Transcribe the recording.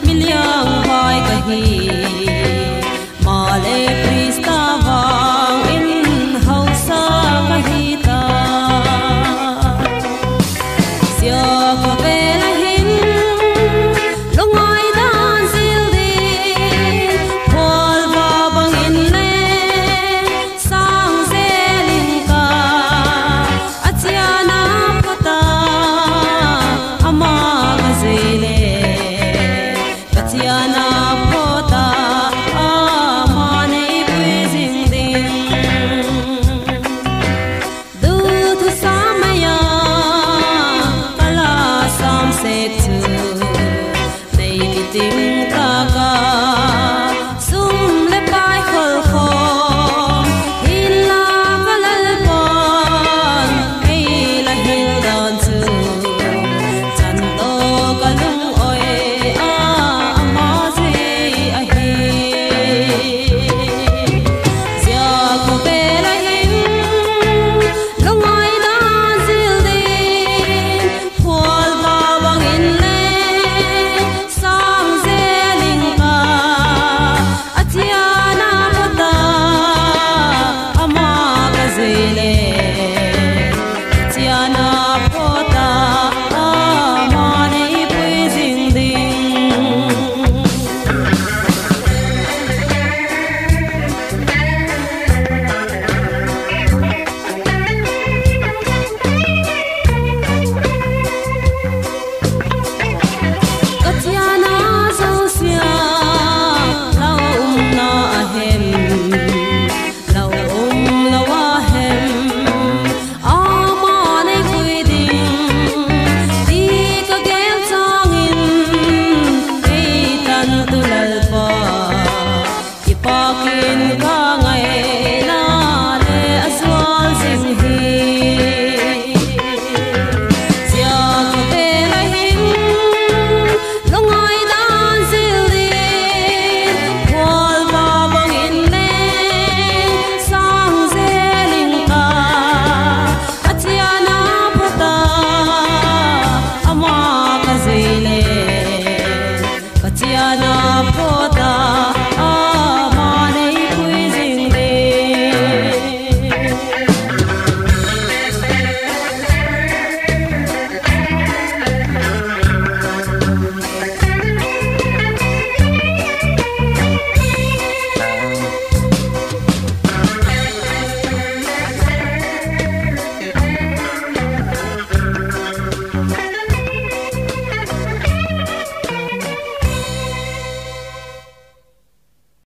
miliang vai kahi male prista wang in hausa kahi ta sia ko vela hin longai dan sil din phol va bang in le sang selin ka achiana pata ama gazele achiana pota ama nei praising din du thu samaya kala sam se tu